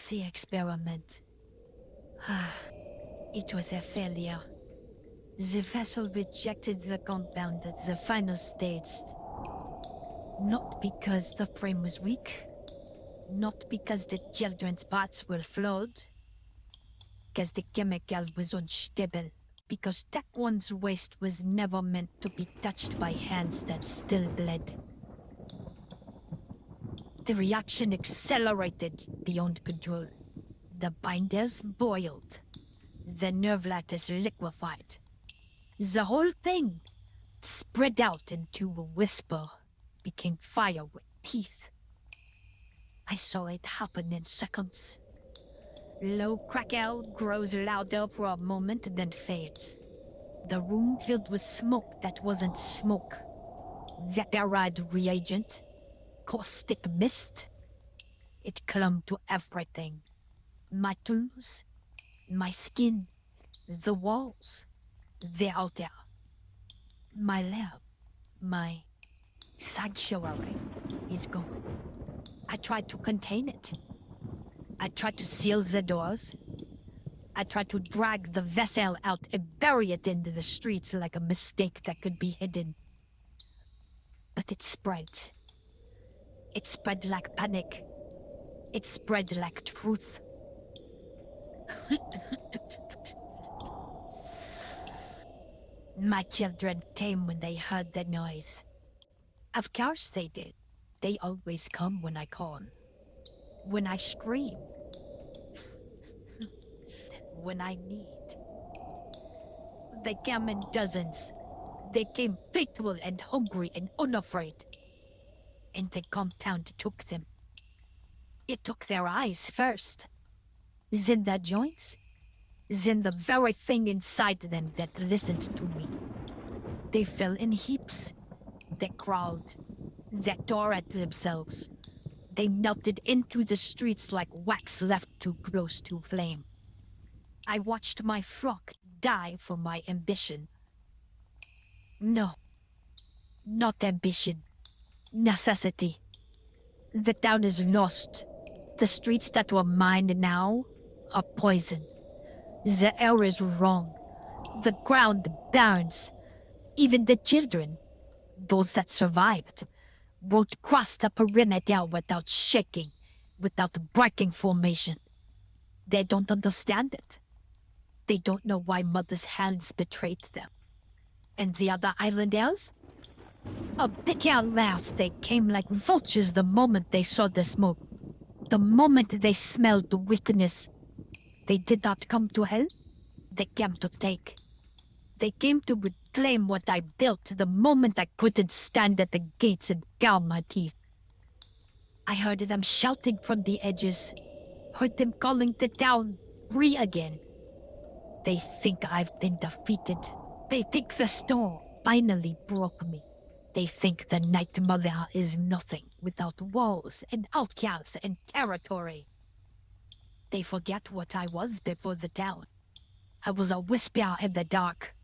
The experiment. It was a failure. The vessel rejected the compound at the final stage. Not because the frame was weak, not because the children's parts were flawed, because the chemical was unstable, because that one's waste was never meant to be touched by hands that still bled. The reaction accelerated beyond control. The binders boiled. The nerve lattice liquefied. The whole thing spread out into a whisper, became fire with teeth. I saw it happen in seconds. Low crackle grows louder for a moment, then fades. The room filled with smoke that wasn't smoke. Vaporide reagent, caustic mist. It clung to everything. My tools, my skin, the walls, the altar, my lab, my sanctuary is gone. I tried to contain it. I tried to seal the doors. I tried to drag the vessel out and bury it into the streets like a mistake that could be hidden. But it spread. It spread like panic. It spread like truth. My children came when they heard the noise. Of course they did. They always come when I call. When I scream. When I need. They came in dozens. They came faithful and hungry and unafraid. And the compound took them. It took their eyes first. Then their joints. Then the very thing inside them that listened to me. They fell in heaps. They crawled. They tore at themselves. They melted into the streets like wax left too close to flame. I watched my flock die for my ambition. No, not ambition. Necessity. The town is lost. The streets that were mine now are poison. The air is wrong. The ground burns. Even the children, those that survived, won't cross the perimeter without shaking, without breaking formation. They don't understand it. They don't know why Mother's hands betrayed them. And the other islanders? A bitter laugh. They came like vultures the moment they saw the smoke. The moment they smelled the weakness. They did not come to help. They came to take. They came to reclaim what I built the moment I couldn't stand at the gates and gnaw my teeth. I heard them shouting from the edges. Heard them calling the town free again. They think I've been defeated. They think the storm finally broke me. They think the Night Mother is nothing without walls and outcasts and territory. They forget what I was before the town. I was a whisper in the dark.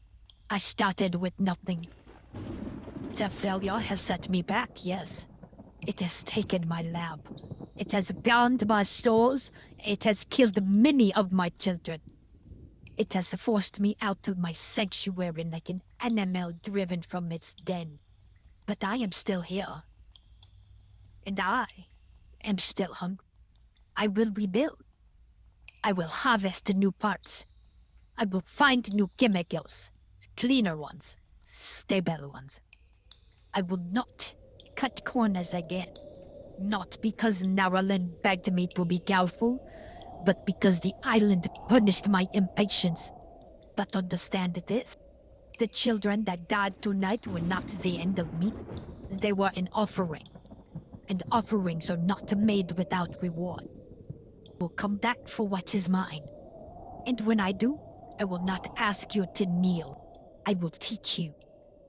I started with nothing. The failure has set me back, yes. It has taken my lab. It has burned my stores. It has killed many of my children. It has forced me out of my sanctuary like an animal driven from its den. But I am still here. And I am still hungry. I will rebuild. I will harvest new parts. I will find new chemicals, cleaner ones, stable ones. I will not cut corners again. Not because Naralyn begged me to be careful, but because the island punished my impatience. But understand this. The children that died tonight were not the end of me. They were an offering. And offerings are not made without reward. I will come back for what is mine. And when I do, I will not ask you to kneel. I will teach you.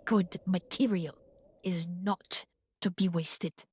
Good material is not to be wasted.